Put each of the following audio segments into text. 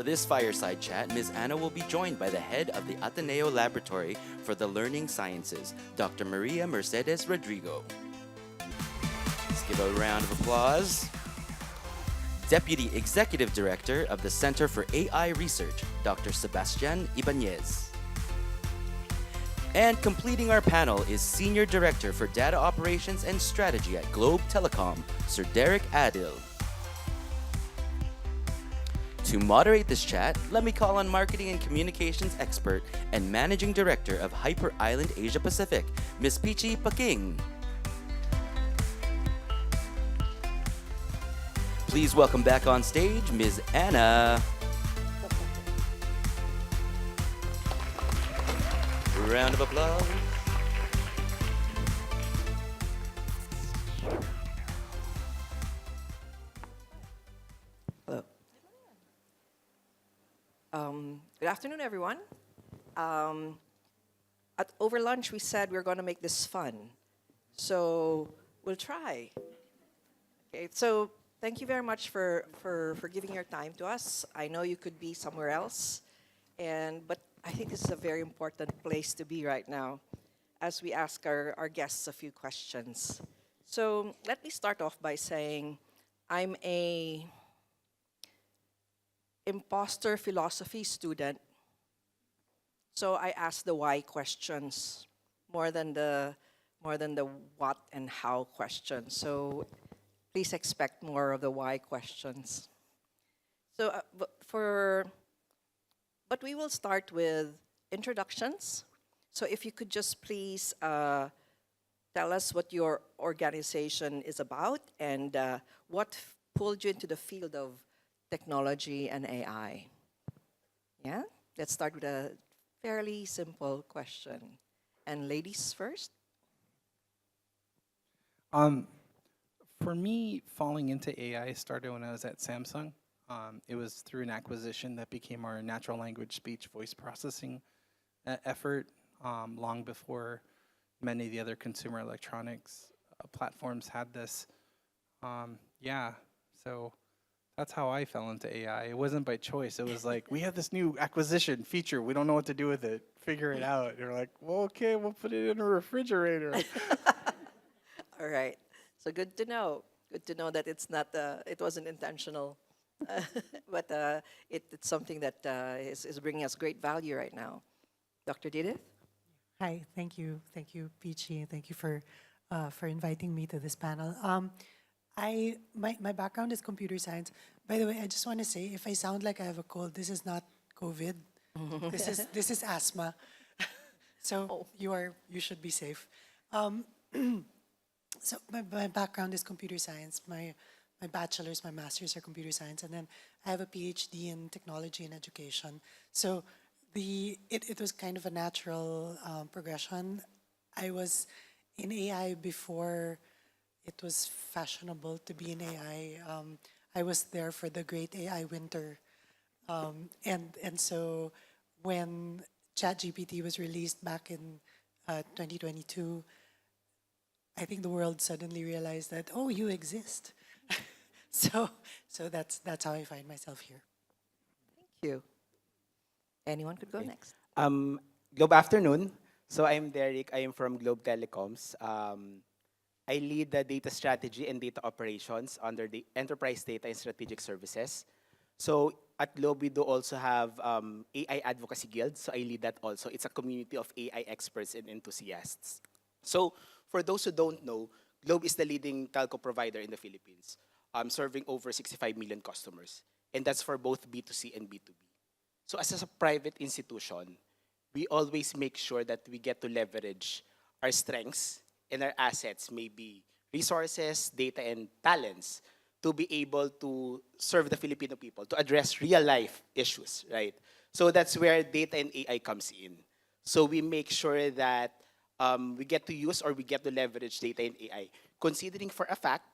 For this fireside chat, Ms. Ana will be joined by the head of the Ateneo Laboratory for the Learning Sciences, Dr. Maria Mercedes Rodrigo. Let's give a round of applause. Deputy Executive Director of the Center for AI Research, Dr. Sebastian Ibañez. And completing our panel is Senior Director for Data Operations and Strategy at Globe Telecom, Sir Derick Adil. To moderate this chat, let me call on Marketing and Communications Expert and Managing Director of Hyper Island Asia Pacific, Ms. Peachy Pacquing. Please welcome back on stage, Ms. Ana. Round of applause. Hello. Good afternoon, everyone. Over lunch, we said we're going to make this fun. So we'll try. Okay, so thank you very much for giving your time to us. I know you could be somewhere else, but I think this is a very important place to be right now as we ask our guests a few questions. So let me start off by saying I'm a imposter philosophy student. So I ask the why questions more than the what and how questions. So please expect more of the why questions. So but we will start with introductions. So if you could just please tell us what your organization is about and what pulled you into the field of technology and AI. Yeah? Let's start with a fairly simple question. And ladies first. For me, falling into AI started when I was at Samsung. It was through an acquisition that became our natural language speech voice processing effort long before many of the other consumer electronics platforms had this. So that's how I fell into AI. It wasn't by choice. It was like, we have this new acquisition feature. We don't know what to do with it. Figure it out. You're like, well, okay, we'll put it in a refrigerator. All right. So good to know. Good to know that it wasn't intentional. But it's something that is bringing us great value right now. Dr. Didith? Hi, thank you, Peachy, and thank you for inviting me to this panel. My background is computer science. By the way, I just want to say, if I sound like I have a cold, this is not COVID. This is asthma. So you should be safe. So my background is computer science. My bachelor's, my master's are computer science, and then I have a PhD in technology and education. So it was kind of a natural progression. I was in AI before it was fashionable to be in AI. I was there for the great AI winter. And so when ChatGPT was released back in 2022, I think the world suddenly realized that, oh, you exist. So that's how I find myself here. Thank you. Anyone could go next. Good afternoon. So I'm Derick. I am from Globe Telecoms. I lead the data strategy and data operations under the Enterprise Data and Strategic Services. So at Globe, we do also have AI Advocacy Guild. So I lead that also. It's a community of AI experts and enthusiasts. So for those who don't know, Globe is the leading telco provider in the Philippines, serving over 65 million customers. And that's for both B2C and B2B. So as a private institution, we always make sure that we get to leverage our strengths and our assets, maybe resources, data, and talents, to be able to serve the Filipino people, to address real-life issues, right? So that's where data and AI comes in. So we make sure that we get to use or we get to leverage data and AI, considering for a fact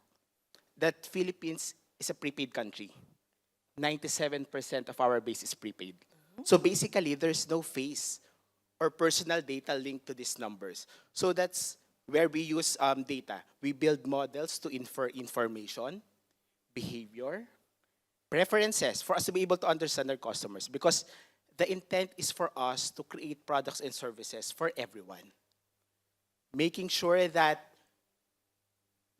that Philippines is a prepaid country. 97% of our base is prepaid. So basically, there's no face or personal data linked to these numbers. So that's where we use data. We build models to infer information, behavior, preferences, for us to be able to understand our customers, because the intent is for us to create products and services for everyone, making sure that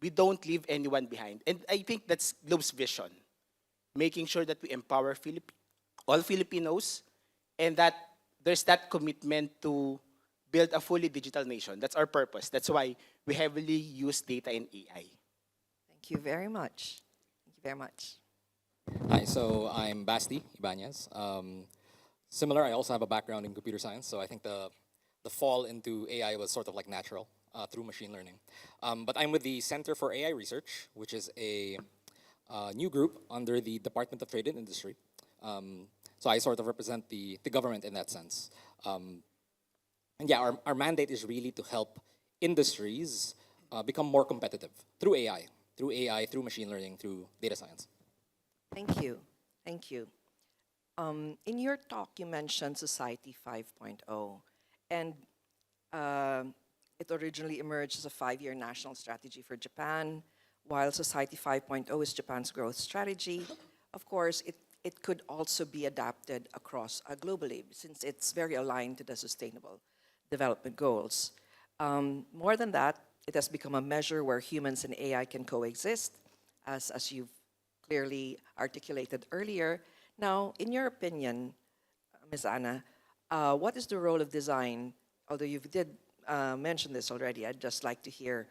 we don't leave anyone behind. And I think that's Globe's vision, making sure that we empower all Filipinos, and that there's that commitment to build a fully digital nation. That's our purpose. That's why we heavily use data and AI. Thank you very much. Thank you very much. Hi, so I'm Basti Ibañez. Similar, I also have a background in computer science, so I think the fall into AI was sort of like natural through machine learning. But I'm with the Center for AI Research, which is a new group under the Department of Trade and Industry. So I sort of represent the government in that sense. And yeah, our mandate is really to help industries become more competitive through AI, through machine learning, through data science. Thank you. Thank you. In your talk, you mentioned Society 5.0, and it originally emerged as a 5-year national strategy for Japan, while Society 5.0 is Japan's growth strategy. Of course, it could also be adapted across globally, since it's very aligned to the Sustainable Development Goals. More than that, it has become a measure where humans and AI can coexist, as you've clearly articulated earlier. Now, in your opinion, Ms. Ana, what is the role of design? Although you did mention this already, I'd just like to hear,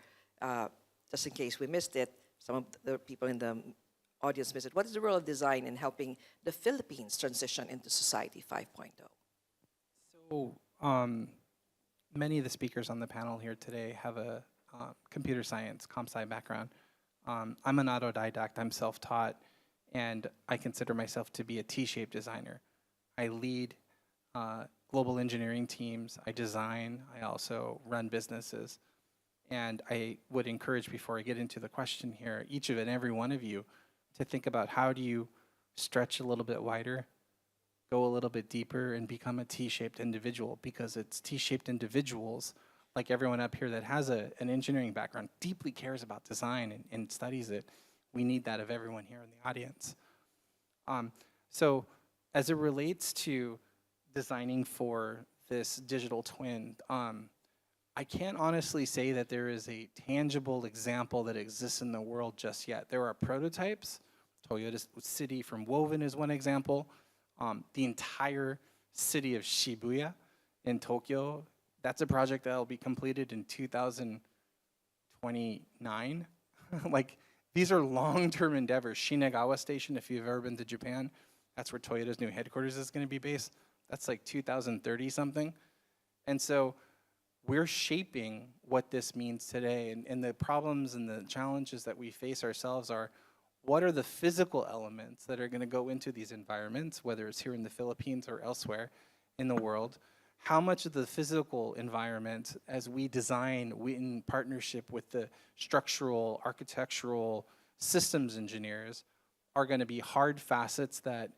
just in case we missed it, some of the people in the audience missed it. What is the role of design in helping the Philippines transition into Society 5.0? So, many of the speakers on the panel here today have a computer science, comp sci background. I'm an autodidact, I'm self-taught, and I consider myself to be a T-shaped designer. I lead global engineering teams, I design, I also run businesses. And I would encourage, before I get into the question here, each of and every one of you to think about how do you stretch a little bit wider, go a little bit deeper, and become a T-shaped individual, because it's T-shaped individuals, like everyone up here that has an engineering background, deeply cares about design and studies it. We need that of everyone here in the audience. So as it relates to designing for this digital twin, I can't honestly say that there is a tangible example that exists in the world just yet. There are prototypes. Toyota City from Woven is one example. The entire city of Shibuya in Tokyo, that's a project that will be completed in 2029. Like, these are long-term endeavors. Shinagawa Station, if you've ever been to Japan, that's where Toyota's new headquarters is going to be based. That's like 2030 something. And so we're shaping what this means today. And the problems and the challenges that we face ourselves are, what are the physical elements that are going to go into these environments, whether it's here in the Philippines or elsewhere in the world? How much of the physical environment, as we design in partnership with the structural, architectural, systems engineers, are going to be hard facets that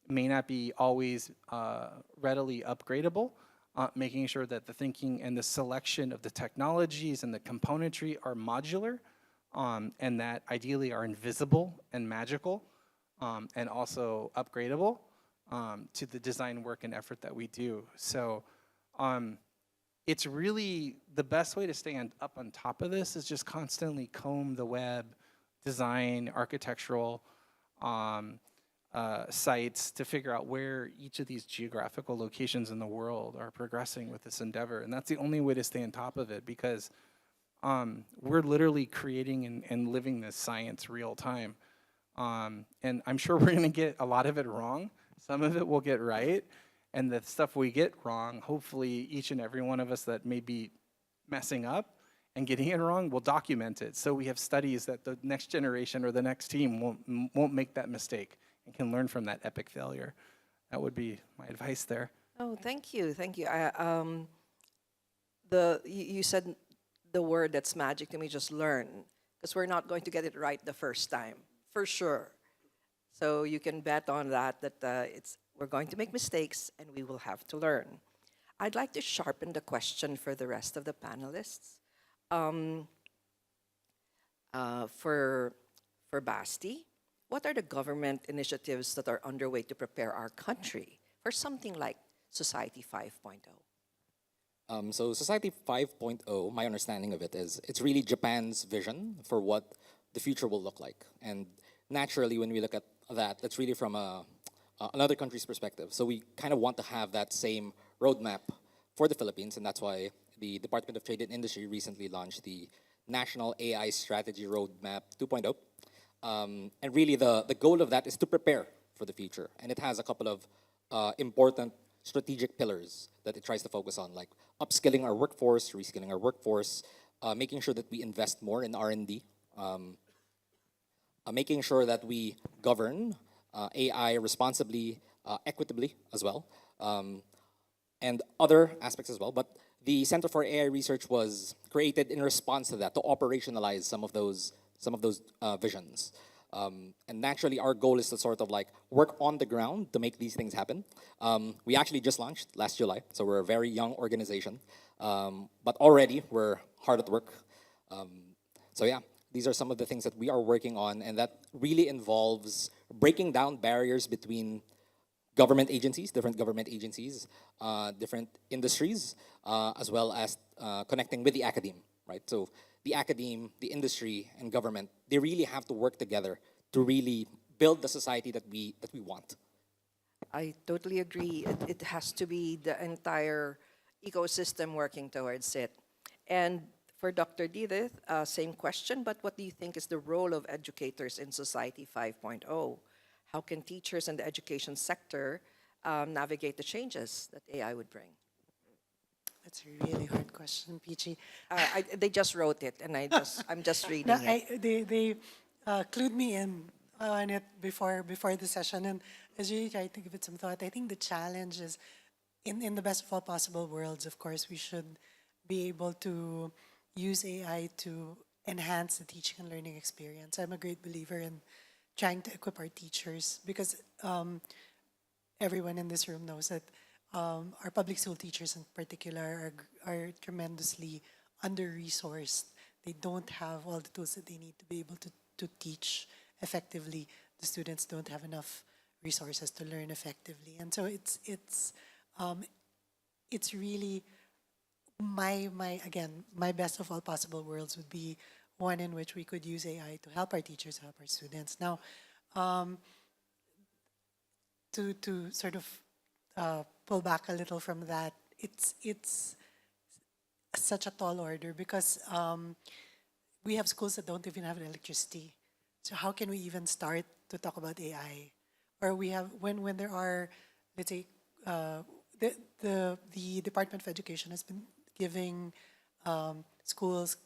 may not be always readily upgradable, making sure that the thinking and the selection of the technologies and the componentry are modular, and that ideally are invisible and magical, and also upgradable to the design work and effort that we do. So it's really the best way to stay up on top of this is just constantly comb the web, design, architectural sites to figure out where each of these geographical locations in the world are progressing with this endeavor. And that's the only way to stay on top of it, because we're literally creating and living this science real time. And I'm sure we're gonna get a lot of it wrong. Some of it we'll get right. And the stuff we get wrong, hopefully each and every one of us that may be messing up and getting it wrong will document it. So we have studies that the next generation or the next team won't make that mistake and can learn from that epic failure. That would be my advice there. Oh, thank you, thank you. You said the word that's magic to me, just learn, because we're not going to get it right the first time, for sure. So you can bet on that, we're going to make mistakes and we will have to learn. I'd like to sharpen the question for the rest of the panelists. For Basti, what are the government initiatives that are underway to prepare our country for something like Society 5.0? So Society 5.0, my understanding of it is it's really Japan's vision for what the future will look like. And naturally, when we look at that, that's really from another country's perspective. So we kind of want to have that same roadmap for the Philippines, and that's why the Department of Trade and Industry recently launched the National AI Strategy Roadmap 2.0. And really, the goal of that is to prepare for the future. And it has a couple of important strategic pillars that it tries to focus on, like upskilling our workforce, reskilling our workforce, making sure that we invest more in R&D, making sure that we govern AI responsibly, equitably as well, and other aspects as well. But the Center for AI Research was created in response to that, to operationalize some of those visions. And naturally, our goal is to sort of like work on the ground to make these things happen. We actually just launched last July, so we're a very young organization, but already we're hard at work. So yeah, these are some of the things that we are working on, and that really involves breaking down barriers between government agencies, different industries, as well as connecting with the academe, right? So the academe, the industry, and government, they really have to work together to really build the society that we want. I totally agree. It has to be the entire ecosystem working towards it. And for Dr. Didith, same question, but what do you think is the role of educators in Society 5.0? How can teachers and the education sector navigate the changes that AI would bring? That's a really hard question, Peachy. They just wrote it, and I'm just reading No, it. they clued me in on it before the session, and as you try to give it some thought, I think the challenge is, in the best of all possible worlds, of course, we should be able to use AI to enhance the teaching and learning experience. I'm a great believer in trying to equip our teachers, because everyone in this room knows that our public school teachers in particular are tremendously under-resourced. They don't have all the tools that they need to be able to teach effectively. The students don't have enough resources to learn effectively. And so it's really my best of all possible worlds would be one in which we could use AI to help our teachers, help our students. Now, to sort of pull back a little from that, it's such a tall order, because we have schools that don't even have electricity. So how can we even start to talk about AI? Or we have, when there are, let's say, the Department of Education has been giving schools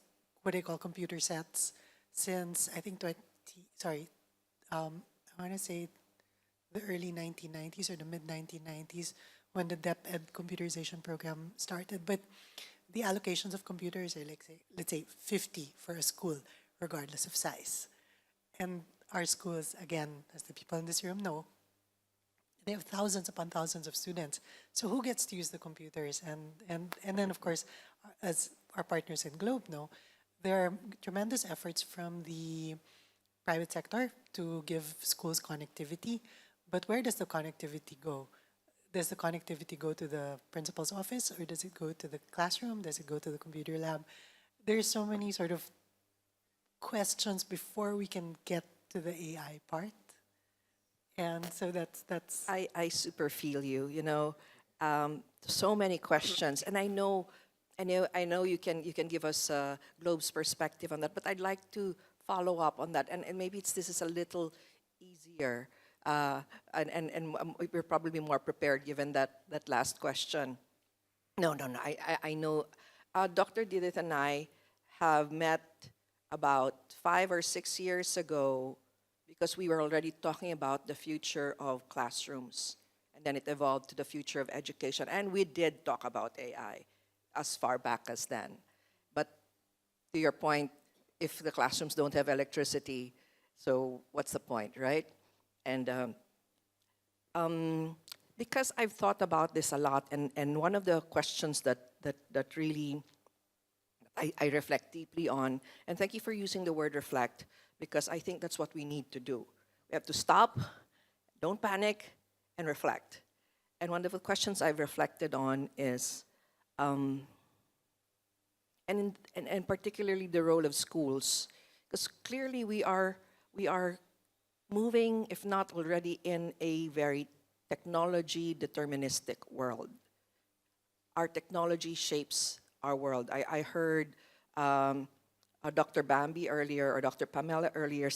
what they call computer sets since, I think, I want to say the early 1990s or the mid 1990s, when the DepEd computerization program started. But the allocations of computers are, like, let's say 50 for a school, regardless of size. And our schools, again, as the people in this room know, they have thousands upon thousands of students. So who gets to use the computers? And then, of course, as our partners in Globe know, there are tremendous efforts from the private sector to give schools connectivity. But where does the connectivity go? Does the connectivity go to the principal's office, or does it go to the classroom? Does it go to the computer lab? There's so many sort of questions before we can get to the AI part. And so that's I super feel you, so many questions. And I know you can give us Globe's perspective on that, but I'd like to follow up on that. And maybe this is a little easier. And we're probably more prepared given that last question. No. I know Dr. Didith and I have met about 5 or 6 years ago, because we were already talking about the future of classrooms. And then it evolved to the future of education. And we did talk about AI as far back as then. But to your point, if the classrooms don't have electricity, so what's the point, right? And because I've thought about this a lot, and one of the questions that really I reflect deeply on, and thank you for using the word reflect, because I think that's what we need to do. We have to stop, don't panic, and reflect. And one of the questions I've reflected on is, and particularly the role of schools, because clearly we are moving, if not already, in a very technology deterministic world. Our technology shapes our world. I heard Dr. Bambi earlier, or Dr. Pamela earlier,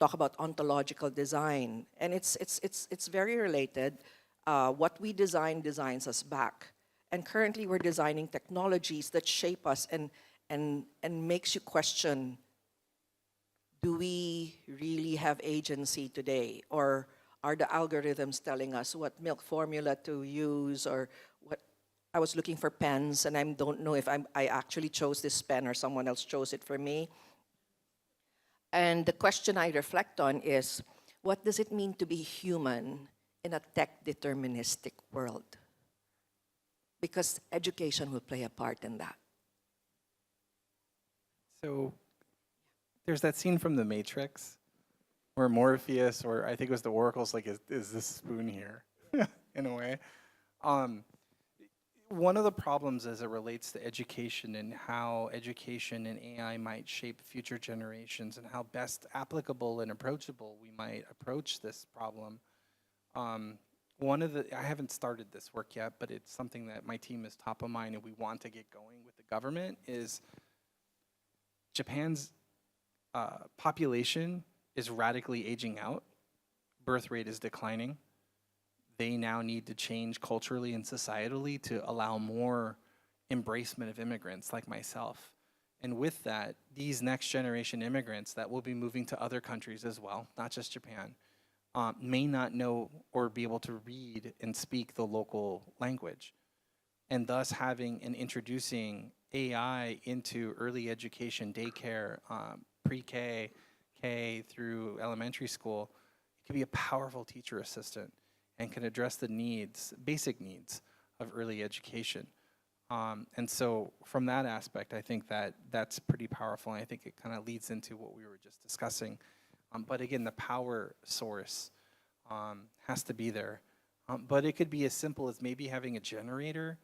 talk about ontological design, and it's very related. What we design designs us back, and currently we're designing technologies that shape us and makes you question: do we really have agency today, or are the algorithms telling us what milk formula to use, or what? I was looking for pens, and I don't know if I actually chose this pen or someone else chose it for me. And the question I reflect on is, what does it mean to be human in a tech deterministic world? Because education will play a part in that. So there's that scene from The Matrix where Morpheus, or I think it was the Oracle's like, is this spoon here? In a way. One of the problems as it relates to education and how education and AI might shape future generations and how best applicable and approachable we might approach this problem. I haven't started this work yet, but it's something that my team is top of mind and we want to get going with the government, is Japan's population is radically aging out. Birth rate is declining. They now need to change culturally and societally to allow more embracement of immigrants like myself. And with that, these next generation immigrants that will be moving to other countries as well, not just Japan, may not know or be able to read and speak the local language. And thus having and introducing AI into early education, daycare, pre-K, K through elementary school, it can be a powerful teacher assistant and can address the needs, basic needs of early education. And so from that aspect, I think that that's pretty powerful. And I think it kind of leads into what we were just discussing. But again, the power source has to be there. But it could be as simple as maybe having a generator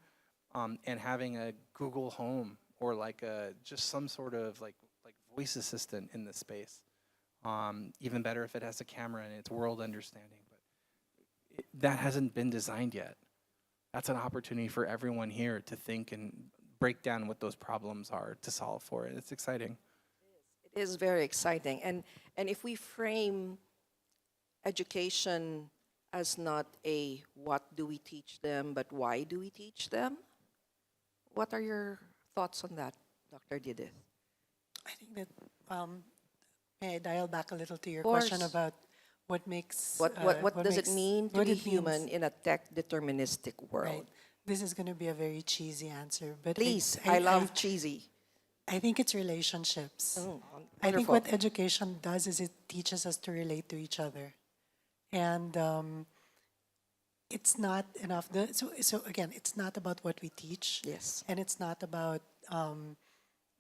and having a Google Home, or like just some sort of like voice assistant in this space. Even better if it has a camera and it's world understanding. But that hasn't been designed yet. That's an opportunity for everyone here to think and break down what those problems are to solve for it. It's exciting. It is very exciting. And if we frame education as not a what do we teach them, but why do we teach them, what are your thoughts on that, Dr. Didith? I think that, may I dial back a little to your Of course. question about what makes... What does it mean to what be it human means, in a tech deterministic world? right? This is going to be a very cheesy answer, but Please, I love cheesy. I think it's relationships. Oh, I think wonderful. what education does is it teaches us to relate to each other. And it's not enough. So again, it's not about what we teach. Yes. And it's not about,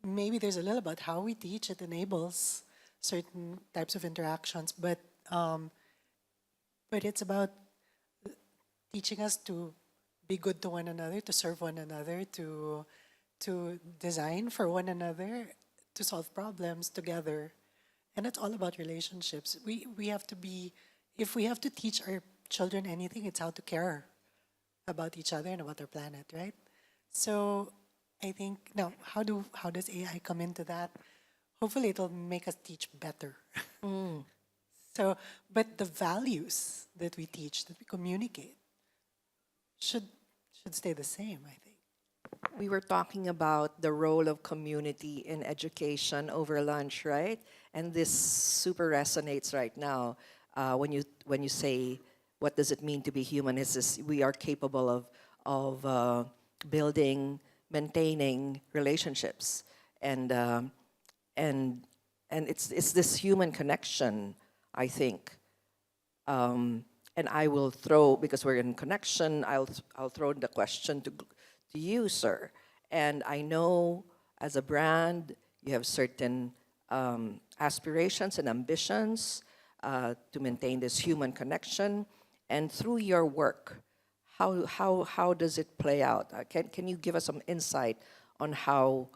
maybe there's a little about how we teach. It enables certain types of interactions, but it's about teaching us to be good to one another, to serve one another, to design for one another, to solve problems together. And it's all about relationships. We have to be, if we have to teach our children anything, it's how to care about each other and about our planet, right? So I think, now, how does AI come into that? Hopefully it'll make us teach better. So, but the values that we teach, that we communicate, should stay the same, I think. We were talking about the role of community in education over lunch, right? And this super resonates right now when you say, what does it mean to be human? It's this, we are capable of building, maintaining relationships, and it's this human connection, I think. And I will throw, because we're in connection, I'll throw the question to you, sir. And I know as a brand, you have certain aspirations and ambitions. to maintain this human connection. And through your work, how does it play out? Can you give us some insight on how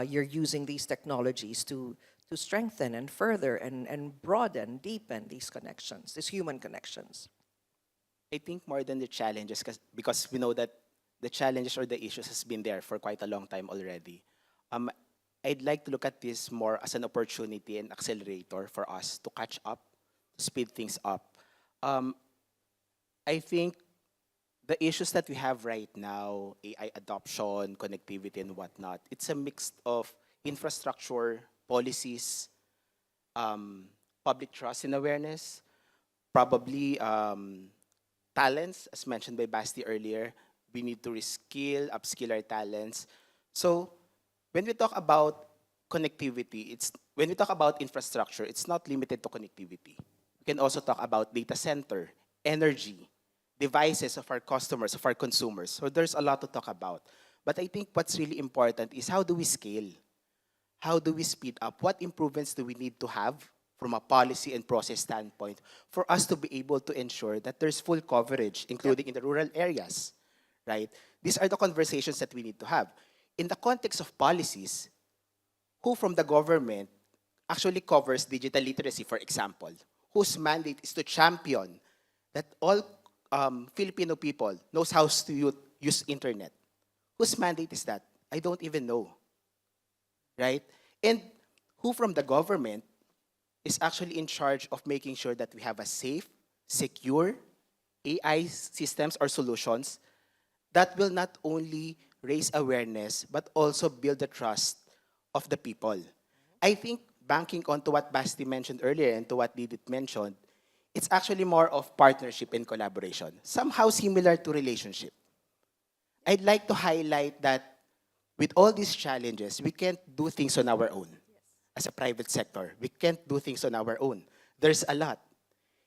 you're using these technologies to strengthen and further and broaden, deepen these connections, these human connections? I think more than the challenges, because we know that the challenges or the issues has been there for quite a long time already. Um, I'd like to look at this more as an opportunity and accelerator for us to catch up, to speed things up. Um, I think the issues that we have right now, AI adoption, connectivity, and whatnot, it's a mix of infrastructure, policies, public trust and awareness, probably talents, as mentioned by Basti earlier. We need to reskill, upskill our talents. So when we talk about connectivity, when we talk about infrastructure, it's not limited to connectivity. We can also talk about data center, energy, devices of our customers, of our consumers. So there's a lot to talk about. But I think what's really important is how do we scale? How do we speed up? What improvements do we need to have from a policy and process standpoint for us to be able to ensure that there's full coverage, including in the rural areas, right? These are the conversations that we need to have. In the context of policies, who from the government actually covers digital literacy, for example, whose mandate is to champion that all Filipino people knows how to use internet. Whose mandate is that? I don't even know, right? And who from the government is actually in charge of making sure that we have a safe, secure AI systems or solutions that will not only raise awareness but also build the trust of the people. I think banking onto what Basti mentioned earlier and to what Didit mentioned, it's actually more of partnership and collaboration, somehow similar to relationship. I'd like to highlight that with all these challenges, we can't do things on our own. As a private sector, we can't do things on our own. There's a lot.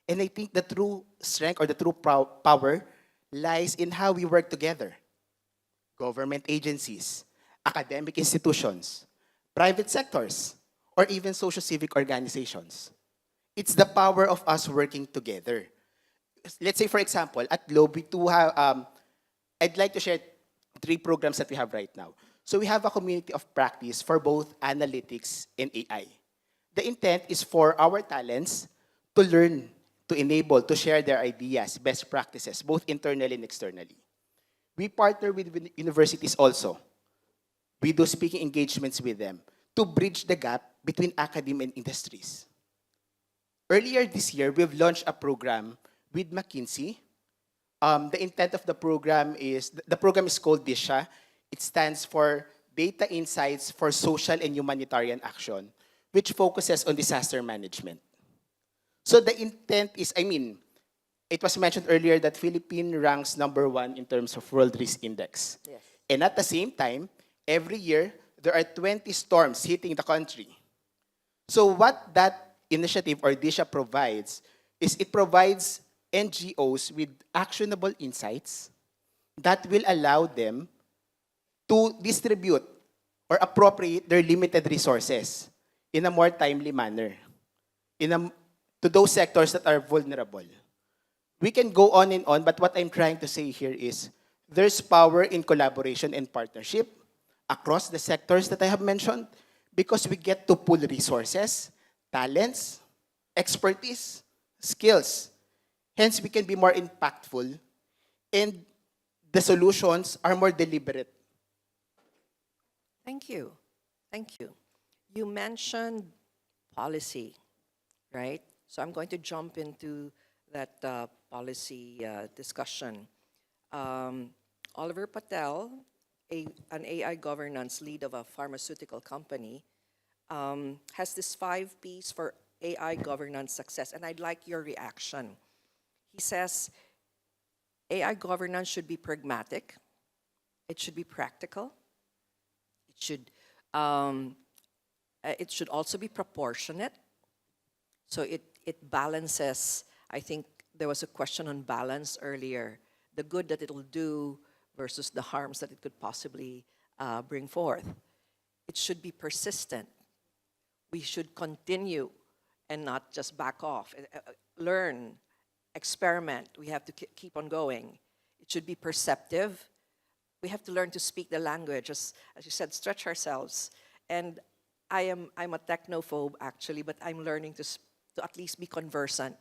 And I think the true strength or the true power lies in how we work together. Government agencies, academic institutions, private sectors, or even social-civic organizations. It's the power of us working together. Let's say, for example, at Globe, we do have, I'd like to share 3 programs that we have right now. So we have a community of practice for both analytics and AI. The intent is for our talents to learn, to enable, to share their ideas, best practices, both internally and externally. We partner with universities also. We do speaking engagements with them to bridge the gap between academia and industries. Earlier this year, we've launched a program with McKinsey. The intent of the program is called DISHA. It stands for Data Insights for Social and Humanitarian Action, which focuses on disaster management. So the intent is, it was mentioned earlier that Philippines ranks #1 in terms of World Risk Index. Yes. And at the same time, every year, there are 20 storms hitting the country. So what that initiative or DISHA provides is it provides NGOs with actionable insights that will allow them to distribute or appropriate their limited resources in a more timely manner to those sectors that are vulnerable. We can go on and on, but what I'm trying to say here is there's power in collaboration and partnership across the sectors that I have mentioned because we get to pool resources, talents, expertise, skills. Hence, we can be more impactful and the solutions are more deliberate. Thank you. Thank you. You mentioned policy, right? So I'm going to jump into that policy discussion. Oliver Patel, an AI governance lead of a pharmaceutical company, has this 5 Ps for AI governance success, and I'd like your reaction. He says AI governance should be pragmatic, it should be practical, it should also be proportionate, so it balances. I think there was a question on balance earlier, the good that it'll do versus the harms that it could possibly bring forth. It should be persistent. We should continue and not just back off. Learn, experiment. We have to keep on going. It should be perceptive. We have to learn to speak the language, as you said, stretch ourselves. And I'm a technophobe actually, but I'm learning to at least be conversant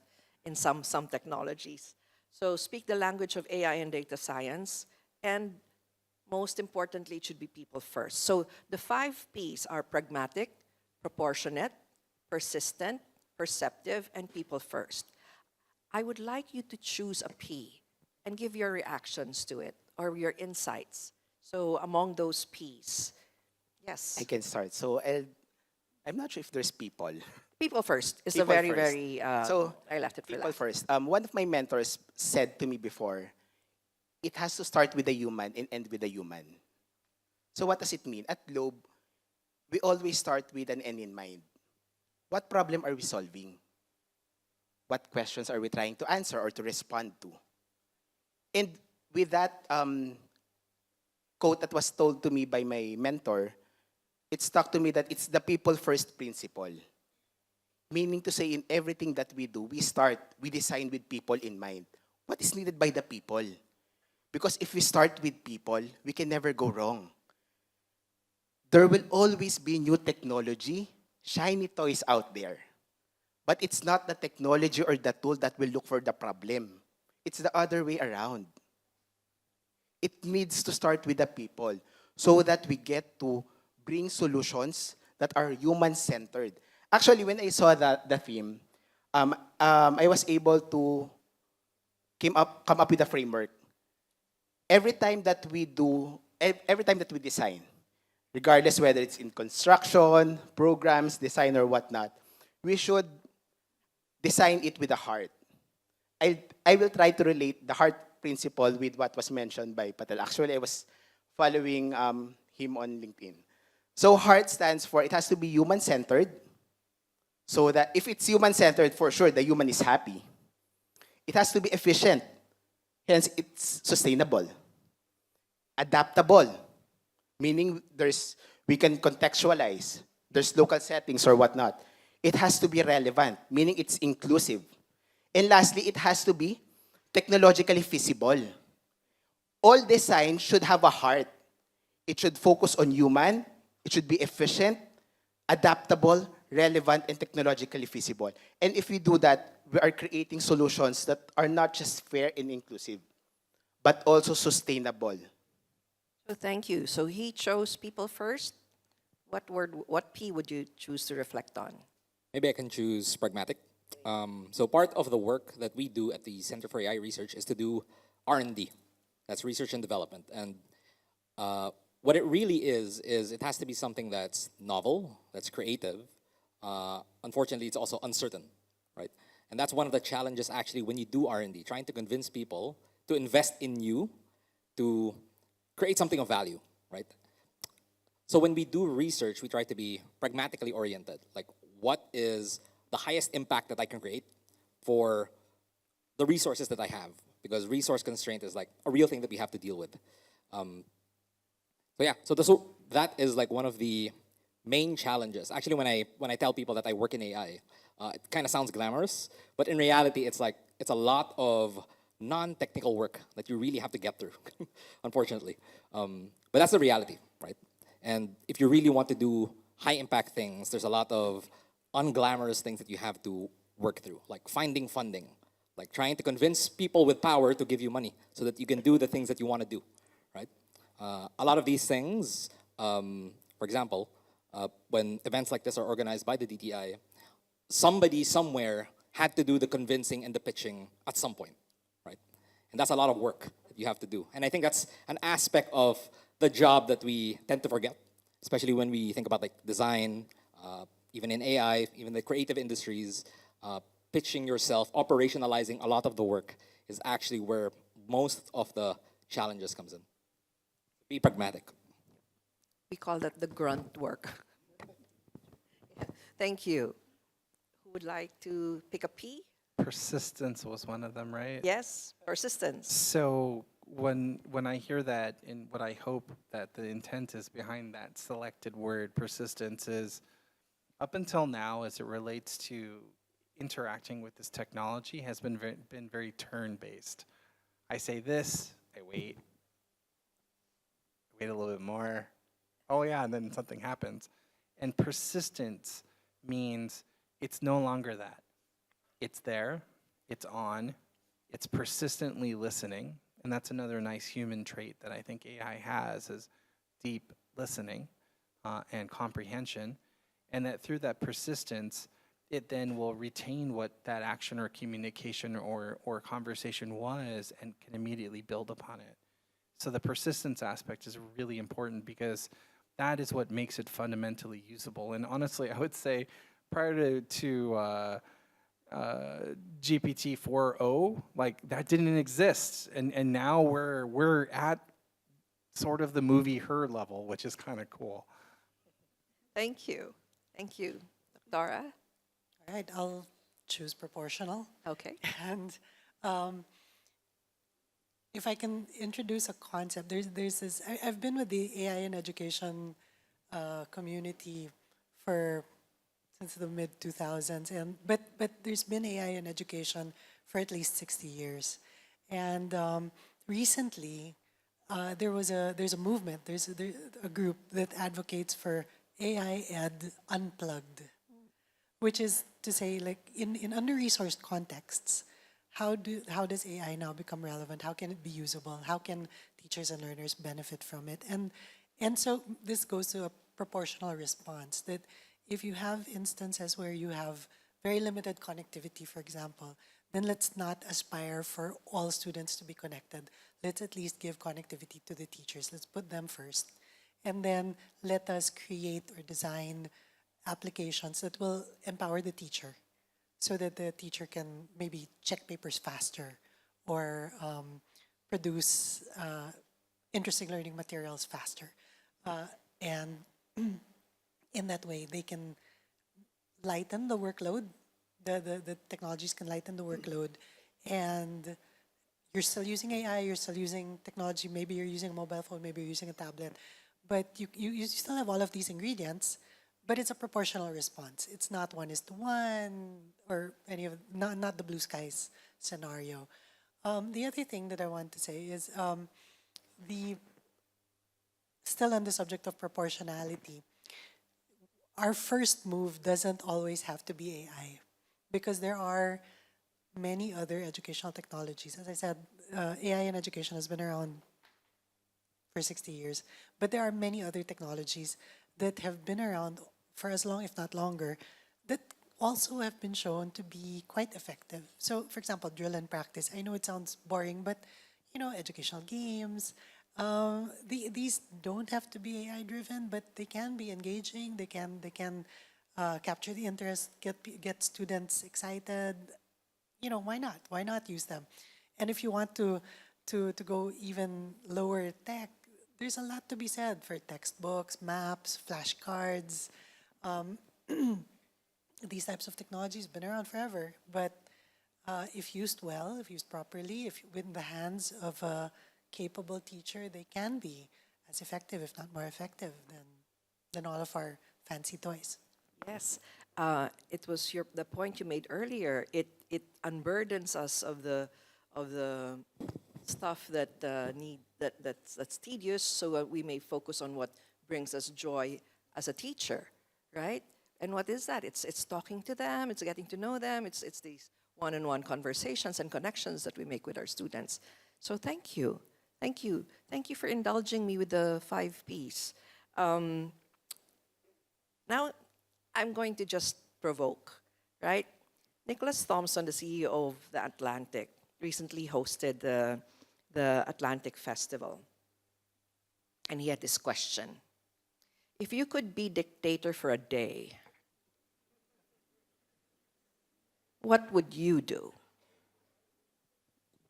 in some technologies. So speak the language of AI and data science, and most importantly, it should be people first. So the 5 Ps are pragmatic, proportionate, persistent, perceptive, and people first. I would like you to choose a P and give your reactions to it or your insights. So among those Ps, yes. I can start. So I'm not sure if there's people. People first is People a very, first. very, So, I left it for People last. first. One of my mentors said to me before, it has to start with the human and end with the human. So what does it mean? At Globe, we always start with an end in mind. What problem are we solving? What questions are we trying to answer or to respond to? And with that quote that was told to me by my mentor, it stuck to me that it's the people first principle. Meaning to say in everything that we do, we design with people in mind. What is needed by the people? Because if we start with people, we can never go wrong. There will always be new technology, shiny toys out there. But it's not the technology or the tool that will look for the problem. It's the other way around. It needs to start with the people so that we get to bring solutions that are human-centered. Actually, when I saw the theme, I was able to come up with a framework. Every time that we design, regardless whether it's in construction, programs, design, or whatnot, we should design it with a heart. I will try to relate the heart principle with what was mentioned by Patel. Actually, I was following him on LinkedIn. So heart stands for, it has to be human-centered, so that if it's human-centered, for sure, the human is happy. It has to be efficient, hence it's sustainable. Adaptable, meaning we can contextualize, there's local settings or whatnot. It has to be relevant, meaning it's inclusive. And lastly, it has to be technologically feasible. All design should have a heart. It should focus on human, it should be efficient, adaptable, relevant, and technologically feasible. And if we do that, we are creating solutions that are not just fair and inclusive, but also sustainable. So thank you. So he chose people first. What P would you choose to reflect on? Maybe I can choose pragmatic. So part of the work that we do at the Center for AI Research is to do R&D. That's research and development. And what it really is it has to be something that's novel, that's creative. Unfortunately, it's also uncertain, right? And that's one of the challenges actually when you do R&D, trying to convince people to invest in you, to create something of value, right? So when we do research, we try to be pragmatically oriented. Like, what is the highest impact that I can create for the resources that I have? Because resource constraint is like a real thing that we have to deal with. So that is like one of the main challenges. Actually, when I tell people that I work in AI, it kind of sounds glamorous, but in reality, it's a lot of non-technical work that you really have to get through, unfortunately. But that's the reality, right? And if you really want to do high-impact things, there's a lot of unglamorous things that you have to work through, like finding funding, like trying to convince people with power to give you money so that you can do the things that you want to do, right? A lot of these things, for example, when events like this are organized by the DTI, somebody somewhere had to do the convincing and the pitching at some point, right? And that's a lot of work that you have to do. And I think that's an aspect of the job that we tend to forget, especially when we think about like design, even in AI, even the creative industries, pitching yourself, operationalizing a lot of the work is actually where most of the challenges comes in. Be pragmatic. We call that the grunt work. Thank you. Who would like to pick a P? Persistence was one of them, right? Yes, persistence. So when I hear that, and what I hope that the intent is behind that selected word, persistence, is up until now, as it relates to interacting with this technology has been very turn-based. I say this, I wait a little bit more. Oh yeah, and then something happens. And persistence means it's no longer that. It's there, it's on, it's persistently listening, and that's another nice human trait that I think AI has is deep listening and comprehension, and that through that persistence, it then will retain what that action or communication or conversation was and can immediately build upon it. So the persistence aspect is really important because that is what makes it fundamentally usable. And honestly, I would say prior to GPT 4.0, like that didn't exist. And now we're at sort of the movie Her level, which is kind of cool. Thank you. Thank you. Dora? All right, I'll choose proportional. Okay. And if I can introduce a concept, there's this. I've been with the AI in education community since the mid 2000s, and but there's been AI in education for at least 60 years, and recently there's a movement, there's a group that advocates for AI Ed Unplugged, which is to say, like in under-resourced contexts, how does AI now become relevant? How can it be usable? How can teachers and learners benefit from it? And so this goes to a proportional response, that if you have instances where you have very limited connectivity, for example, then let's not aspire for all students to be connected. Let's at least give connectivity to the teachers. Let's put them first. And then let us create or design applications that will empower the teacher so that the teacher can maybe check papers faster or produce interesting learning materials faster. And in that way, they can lighten the workload. The technologies can lighten the workload. And you're still using AI, you're still using technology, maybe you're using a mobile phone, maybe you're using a tablet. But you still have all of these ingredients, but it's a proportional response. It's not 1:1 or any of, not the blue skies scenario. The other thing that I want to say is still on the subject of proportionality, our first move doesn't always have to be AI, because there are many other educational technologies. As I said, AI in education has been around for 60 years, but there are many other technologies that have been around for as long, if not longer, that also have been shown to be quite effective. So, for example, drill and practice. I know it sounds boring, but educational games. These don't have to be AI driven, but they can be engaging. They can capture the interest, get students excited. Why not? Why not use them? And if you want to go even lower tech, there's a lot to be said for textbooks, maps, flashcards. These types of technologies have been around forever, but if used well, if used properly, if in the hands of a capable teacher, they can be as effective, if not more effective, than all of our fancy toys. Yes, it was the point you made earlier. It unburdens us of the stuff that's tedious, so that we may focus on what brings us joy as a teacher, right? And what is that? It's talking to them. It's getting to know them. It's these one-on-one conversations and connections that we make with our students. So thank you. Thank you. Thank you for indulging me with the 5 Ps. Now, I'm going to just provoke, right? Nicholas Thompson, the CEO of the Atlantic, recently hosted the Atlantic Festival. And he had this question. If you could be dictator for a day, what would you do?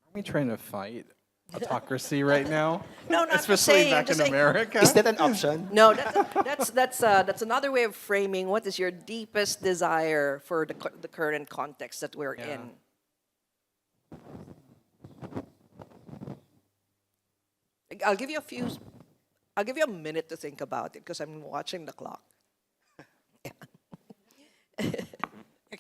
Are we trying to fight autocracy right now? No, not Especially saying, back in just saying. America. Is that an option? No, that's another way of framing what is your deepest desire for the current context that we're Yeah. in. I'll give you a minute to think about it because I'm watching the clock.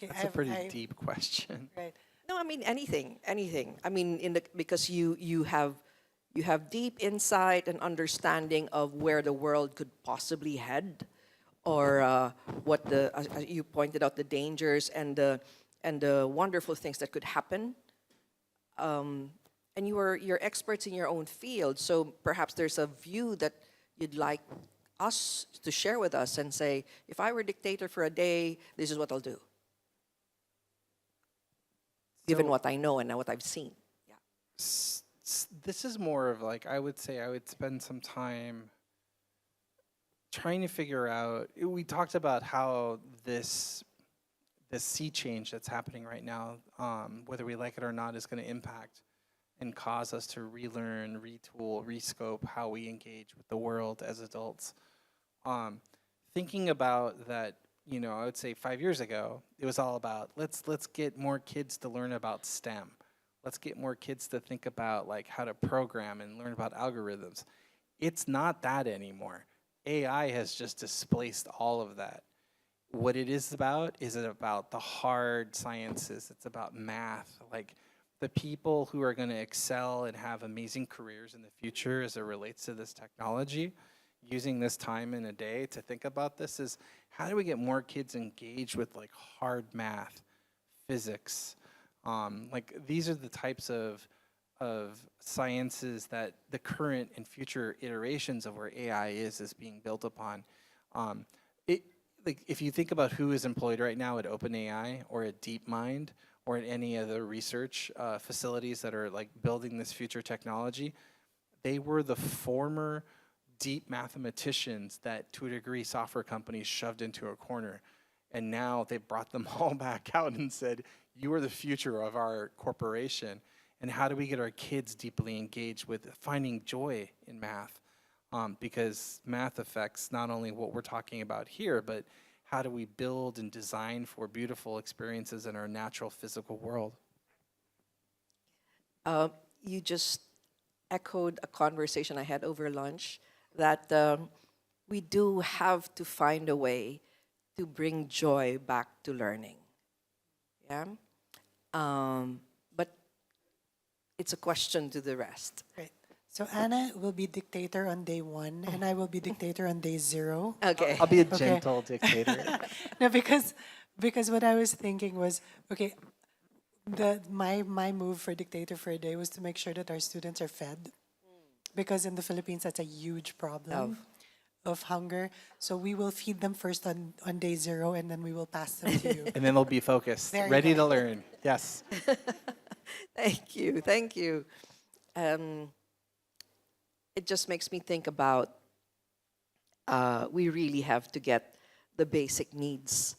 Okay, That's a pretty deep question. right. No, I mean anything. I mean, because you have deep insight and understanding of where the world could possibly head, or what you pointed out the dangers and the wonderful things that could happen. And you're experts in your own field, so perhaps there's a view that you'd like us to share with us and say, if I were dictator for a day, this is what I'll do. Given So- what I know and what I've seen. Yeah. This is more of like, I would say I would spend some time trying to figure out. We talked about how this sea change that's happening right now, whether we like it or not, is going to impact and cause us to relearn, retool, rescope how we engage with the world as adults. Thinking about that, I would say 5 years ago, it was all about let's get more kids to learn about STEM. Let's get more kids to think about like how to program and learn about algorithms. It's not that anymore. AI has just displaced all of that. What it is about the hard sciences. It's about math. Like the people who are going to excel and have amazing careers in the future as it relates to this technology, using this time in a day to think about this is how do we get more kids engaged with like hard math, physics. Like these are the types of sciences that the current and future iterations of where AI is being built upon. Like if you think about who is employed right now at OpenAI or at DeepMind or at any of the research facilities that are like building this future technology, they were the former deep mathematicians that to a degree software companies shoved into a corner. And now they brought them all back out and said, you are the future of our corporation. And how do we get our kids deeply engaged with finding joy in math? Because math affects not only what we're talking about here, but how do we build and design for beautiful experiences in our natural physical world? You just echoed a conversation I had over lunch that we do have to find a way to bring joy back to learning. Yeah? But it's a question to the rest. Right. So Anna will be dictator on day 1, and I will be dictator on day 0. Okay. I'll be a Okay. gentle dictator. No, because what I was thinking was, okay, my move for dictator for a day was to make sure that our students are fed, because in the Philippines that's a huge problem of hunger. So we will feed them first on day 0, and then we will pass them to you. And then they'll be focused, There you ready go. to learn. Yes. Thank you. Thank you. It just makes me think about we really have to get the basic needs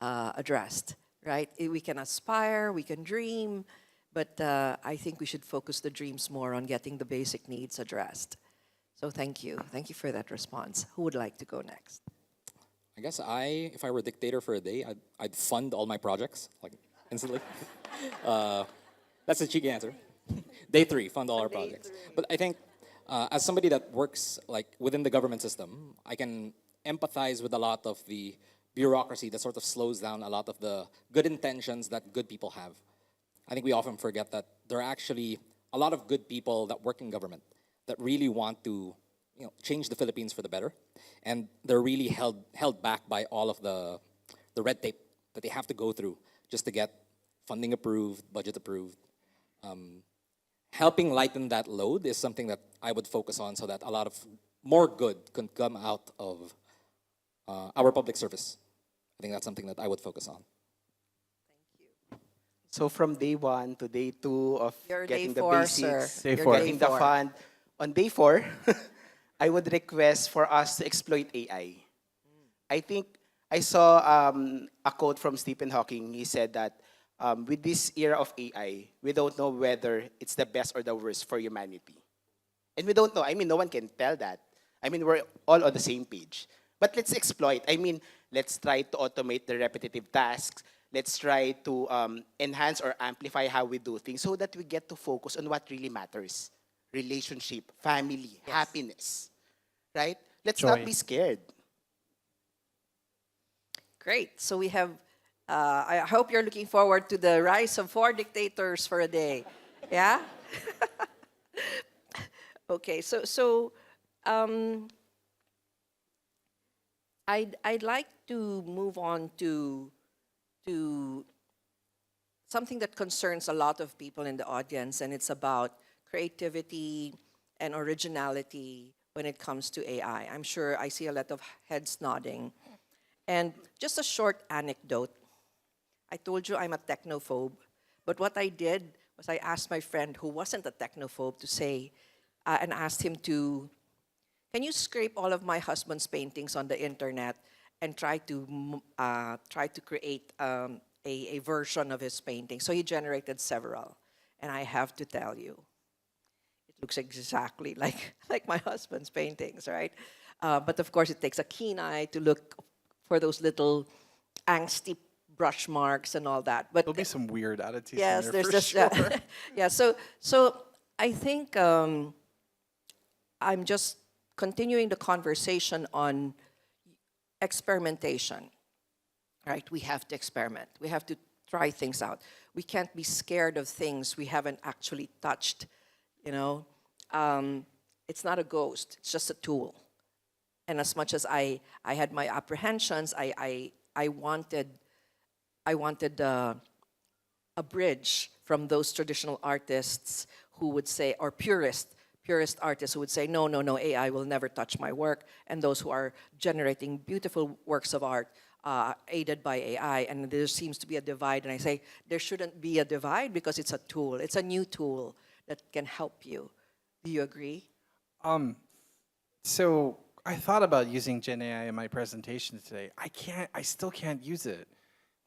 addressed, right? We can aspire, we can dream, but I think we should focus the dreams more on getting the basic needs addressed. So thank you. Thank you for that response. Who would like to go next? I guess if I were a dictator for a day, I'd fund all my projects, like, instantly. That's a cheeky answer. Day 3, fund all our projects. But I think, as somebody that works, like, within the government system, I can empathize with a lot of the bureaucracy that sort of slows down a lot of the good intentions that good people have. I think we often forget that there are actually a lot of good people that work in government that really want to, change the Philippines for the better, and they're really held back by all of the red tape that they have to go through just to get funding approved, budget approved. Helping lighten that load is something that I would focus on, so that a lot of more good can come out of our public service. I think that's something that I would focus on. So from day 1 to day 2 of Your getting day the 4, basics, sir. Day Your 4. getting the four. fund, on day 4, I would request for us to exploit AI. I think I saw a quote from Stephen Hawking. He said that with this era of AI, we don't know whether it's the best or the worst for humanity. And we don't know. I mean, no one can tell that. I mean, we're all on the same page. But let's exploit. I mean, let's try to automate the repetitive tasks. Let's try to enhance or amplify how we do things so that we get to focus on what really matters. Relationship, family, happiness. Right? Let's not Joy. be scared. Great. So we have I hope you're looking forward to the rise of 4 dictators for a day. Yeah? Okay, so I'd like to move on to something that concerns a lot of people in the audience, and it's about creativity and originality when it comes to AI. I'm sure I see a lot of heads nodding. And just a short anecdote. I told you I'm a technophobe, but what I did was I asked my friend who wasn't a technophobe to say, and asked him to, can you scrape all of my husband's paintings on the internet and try to create a version of his painting? So he generated several, and I have to tell you, it looks exactly like my husband's paintings, right? But of course, it takes a keen eye to look for those little angsty brush marks and all that. But There'll be some weird oddities yes, in there there's for just sure. yeah. So I think I'm just continuing the conversation on experimentation. Right? We have to experiment. We have to try things out. We can't be scared of things we haven't actually touched. You know, it's not a ghost. It's just a tool. And as much as I had my apprehensions, I wanted a bridge from those traditional artists who would say, or purist artists who would say, no, no, no, AI will never touch my work, and those who are generating beautiful works of art aided by AI, and there seems to be a divide, and I say, there shouldn't be a divide because it's a tool. It's a new tool that can help you. Do you agree? So I thought about using Gen AI in my presentation today. I still can't use it.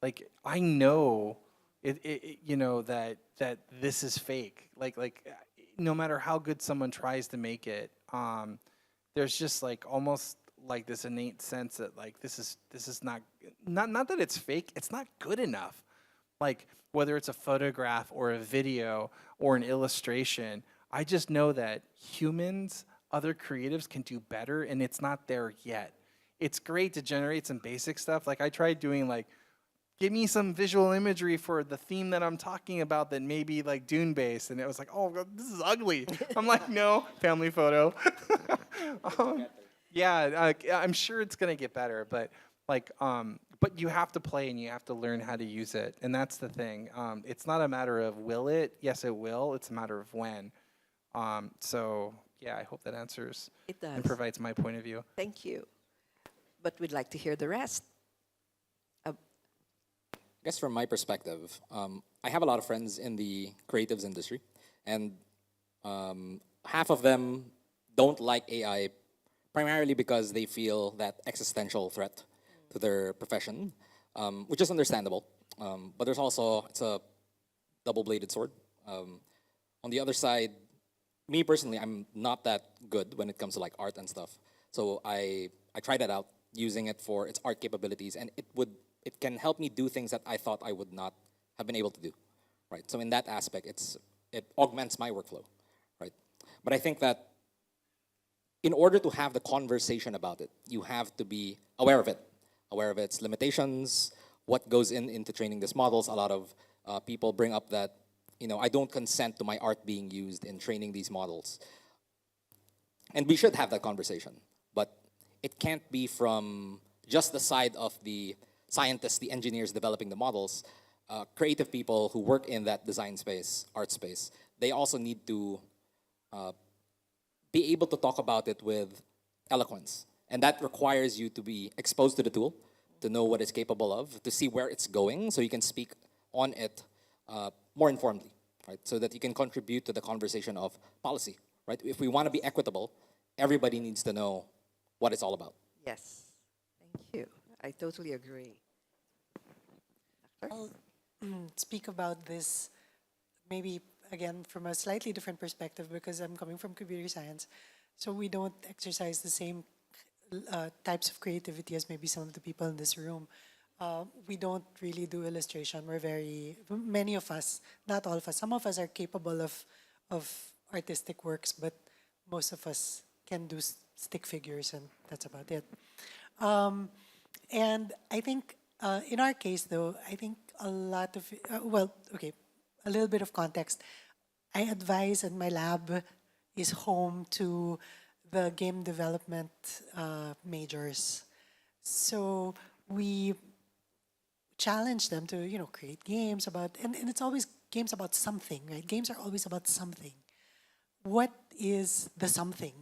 Like, I know you know, that this is fake. No matter how good someone tries to make it, there's just like almost like this innate sense that like this is not that it's fake, it's not good enough. Like, whether it's a photograph or a video or an illustration, I just know that humans, other creatives can do better, and it's not there yet. It's great to generate some basic stuff. Like, I tried doing like, give me some visual imagery for the theme that I'm talking about that may be like Dune based, and it was like, oh, this is ugly. I'm like, no, family photo. Yeah, I'm sure it's gonna get better, but like, but you have to play and you have to learn how to use it, and that's the thing. It's not a matter of will it. Yes, it will. It's a matter of when. So yeah, I hope that answers It and does. provides my point of view. Thank you. But we'd like to hear the rest. I guess from my perspective, I have a lot of friends in the creatives industry, and half of them don't like AI primarily because they feel that existential threat to their profession, which is understandable. But there's also, it's a double-bladed sword. On the other side, me personally, I'm not that good when it comes to like art and stuff. So I tried that out, using it for its art capabilities, and it can help me do things that I thought I would not have been able to do, right? So in that aspect, it augments my workflow, right? But I think that in order to have the conversation about it, you have to be aware of it, aware of its limitations, what goes into training these models. A lot of people bring up that, you know, I don't consent to my art being used in training these models. And we should have that conversation, but it can't be from just the side of the scientists, the engineers developing the models. Creative people who work in that design space, art space, they also need to be able to talk about it with eloquence. And that requires you to be exposed to the tool, to know what it's capable of, to see where it's going, so you can speak on it more informedly, right? So that you can contribute to the conversation of policy, right? If we want to be equitable, everybody needs to know what it's all about. Yes. Thank you. I totally agree. I'll speak about this maybe again from a slightly different perspective because I'm coming from computer science. So we don't exercise the same types of creativity as maybe some of the people in this room. We don't really do illustration. Many of us, not all of us, some of us are capable of artistic works, but most of us can do stick figures, and that's about it. And I think In our case, though, I think a lot of, well, okay, a little bit of context. I advise, and my lab is home to the game development majors. So we challenge them to, create games about, and it's always games about something, right? Games are always about something. What is the something?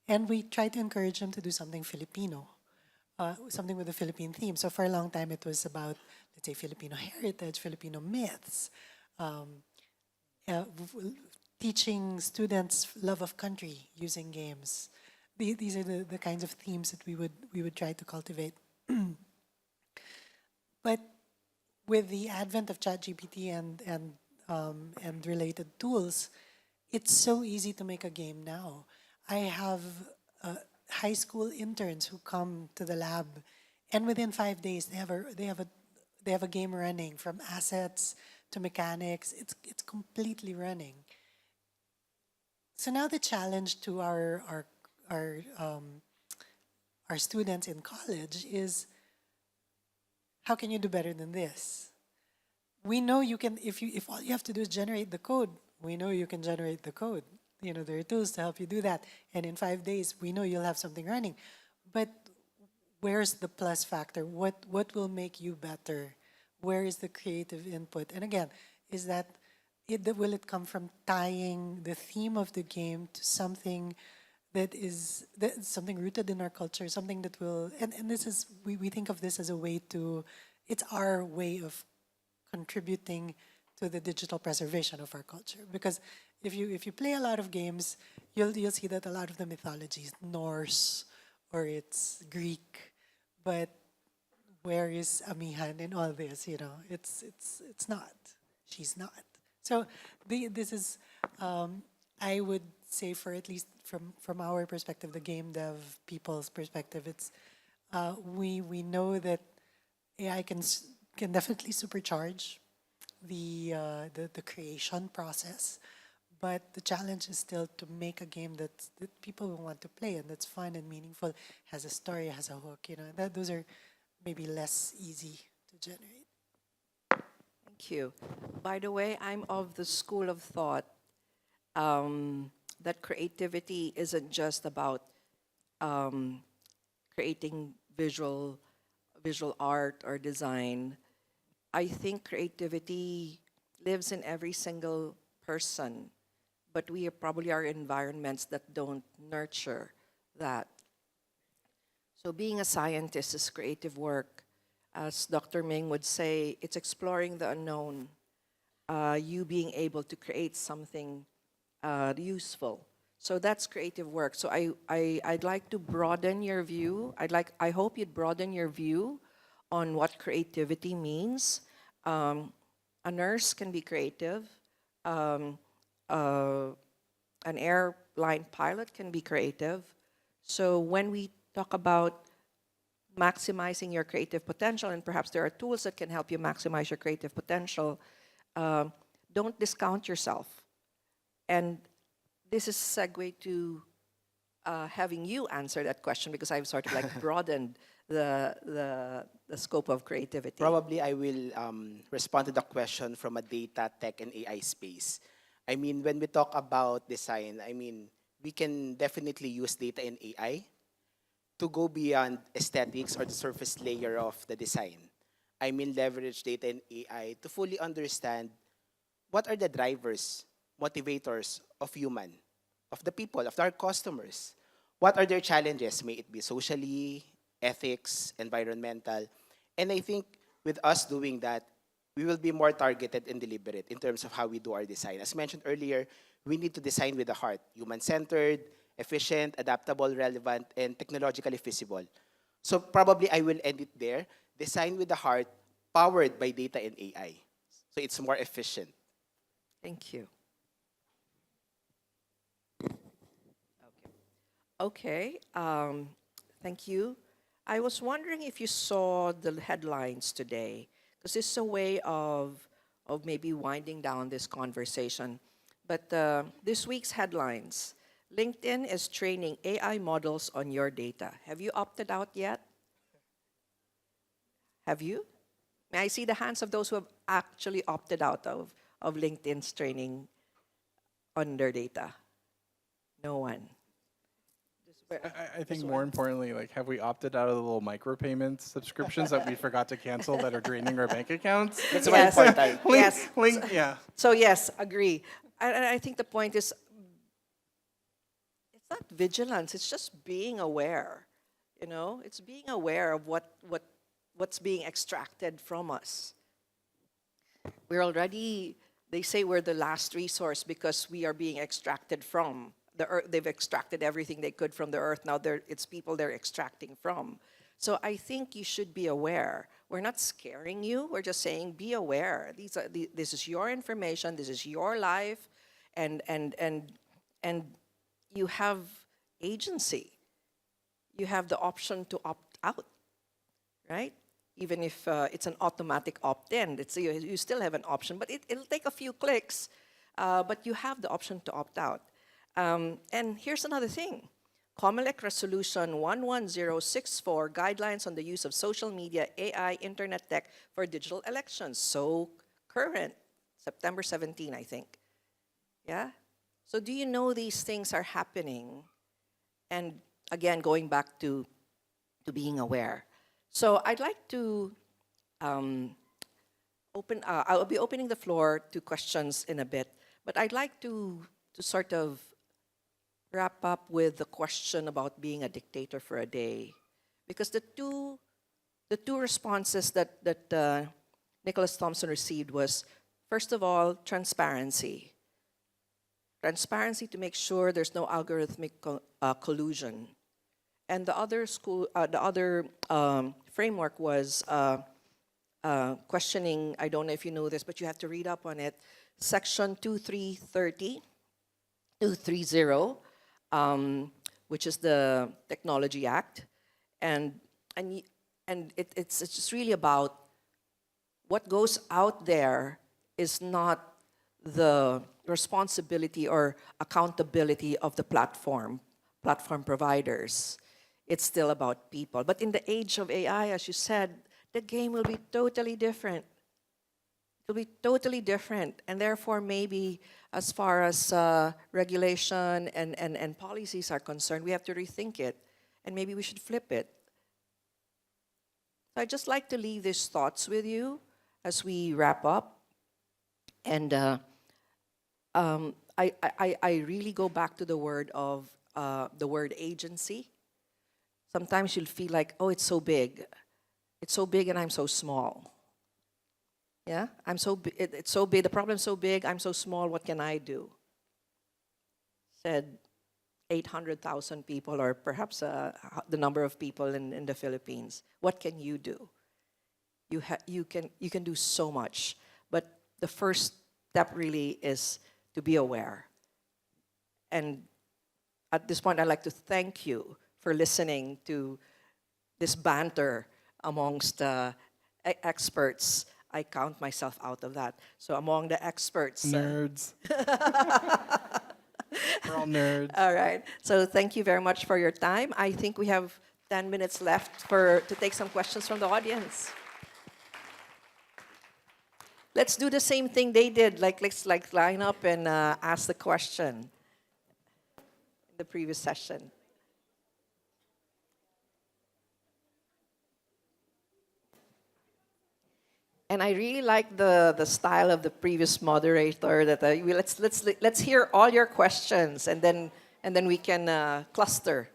And we try to encourage them to do something Filipino, something with a Philippine theme. So for a long time, it was about, let's say, Filipino heritage, Filipino myths, teaching students love of country using games. These are the kinds of themes that we would try to cultivate. But with the advent of ChatGPT and related tools, it's so easy to make a game now. I have high school interns who come to the lab, and within 5 days they have a game running, from assets to mechanics. It's completely running. So now the challenge to our students in college is, how can you do better than this? We know you can, if all you have to do is generate the code, we know you can generate the code. There are tools to help you do that. And in 5 days, we know you'll have something running. But where's the plus factor? What will make you better? Where is the creative input? And again, will it come from tying the theme of the game to something that's something rooted in our culture, something that will, and this is, we think of this as a way to, it's our way of contributing to the digital preservation of our culture. Because if you play a lot of games, you'll see that a lot of the mythology is Norse or it's Greek, but where is Amihan in all this? It's not. She's not. So this is, I would say, for at least from our perspective, the game dev people's perspective, it's we know that AI can definitely supercharge the creation process, but the challenge is still to make a game that people will want to play and that's fun and meaningful, has a story, has a hook. Those are maybe less easy to generate. Thank you. By the way, I'm of the school of thought that creativity isn't just about creating visual art or design. I think creativity lives in every single person, but we probably are environments that don't nurture that. So being a scientist is creative work. As Dr. Ming would say, it's exploring the unknown. You being able to create something useful. So that's creative work. So I'd like to broaden your view. I hope you'd broaden your view on what creativity means. A nurse can be creative. An airline pilot can be creative. So when we talk about maximizing your creative potential, and perhaps there are tools that can help you maximize your creative potential, don't discount yourself. And this is a segue to having you answer that question, because I've sort of like broadened the scope of creativity. Probably I will respond to the question from a data, tech, and AI space. I mean, when we talk about design, we can definitely use data and AI to go beyond aesthetics or the surface layer of the design. Leverage data and AI to fully understand what are the drivers, motivators of the people, of our customers. What are their challenges? May it be socially, ethics, environmental. And I think with us doing that, we will be more targeted and deliberate in terms of how we do our design. As mentioned earlier, we need to design with the heart, human-centered, efficient, adaptable, relevant, and technologically feasible. So probably I will end it there. Design with the heart, powered by data and AI. So it's more efficient. Thank you. Okay, thank you. I was wondering if you saw the headlines today, because this is a way of maybe winding down this conversation. But this week's headlines: LinkedIn is training AI models on your data. Have you opted out yet? Have you? May I see the hands of those who have actually opted out of LinkedIn's training on their data? No one. I think more importantly, like, have we opted out of the little micropayment subscriptions that we forgot to cancel that are draining our bank accounts? That's Yes. why important. Yes. Yeah. So yes, agree. And I think the point is, it's not vigilance. It's just being aware. You know, it's being aware of what's being extracted from us. We're already. They say we're the last resource because we are being extracted from the earth. They've extracted everything they could from the earth. Now it's people they're extracting from. So I think you should be aware. We're not scaring you. We're just saying be aware. This is your information. This is your life, and you have agency. You have the option to opt out, right? Even if it's an automatic opt-in, you still have an option, but it'll take a few clicks, but you have the option to opt out. And here's another thing. COMELEC Resolution 11064, Guidelines on the Use of Social Media, AI, Internet Tech for Digital Elections. So current, September 17, I think. Yeah? So do you know these things are happening? And again, going back to being aware. So I'd like to I'll be opening the floor to questions in a bit, but I'd like to sort of wrap up with the question about being a dictator for a day. Because the two responses that Nicholas Thompson received was, first of all, transparency. Transparency to make sure there's no algorithmic collusion. And the other framework was questioning, I don't know if you know this, but you have to read up on it, Section 230, which is the Technology Act. And it's just really about what goes out there is not the responsibility or accountability of the platform providers. It's still about people. But in the age of AI, as you said, the game will be totally different. It will be totally different. And therefore, maybe as far as regulation and policies are concerned, we have to rethink it. And maybe we should flip it. So I'd just like to leave these thoughts with you as we wrap up. And I really go back to the word agency. Sometimes you'll feel like, oh, it's so big. It's so big and I'm so small. Yeah? It's so big, the problem's so big, I'm so small, what can I do? Said 800,000 people, or perhaps the number of people in the Philippines. What can you do? You can do so much. But the first step really is to be aware. And at this point, I'd like to thank you for listening to this banter amongst experts. I count myself out of that. So among the experts. Nerds. We're all nerds. All right. So thank you very much for your time. I think we have 10 minutes left to take some questions from the audience. Let's do the same thing they did. Let's line up and ask the question in the previous session. And I really like the style of the previous moderator. That let's hear all your questions, and then we can cluster.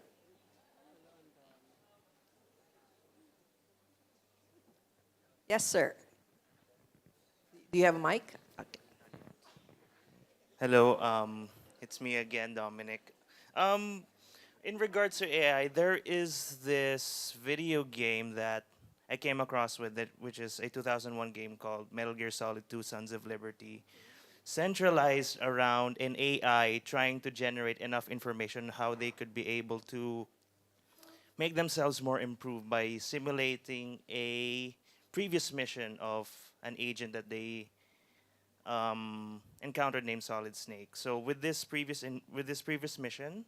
Yes, sir. Do you have a mic? Okay. Hello, it's me again, Dominic. In regards to AI, there is this video game that I came across with it, which is a 2001 game called Metal Gear Solid 2: Sons of Liberty, centralized around an AI trying to generate enough information how they could be able to make themselves more improved by simulating a previous mission of an agent that they encountered named Solid Snake. So with this previous mission,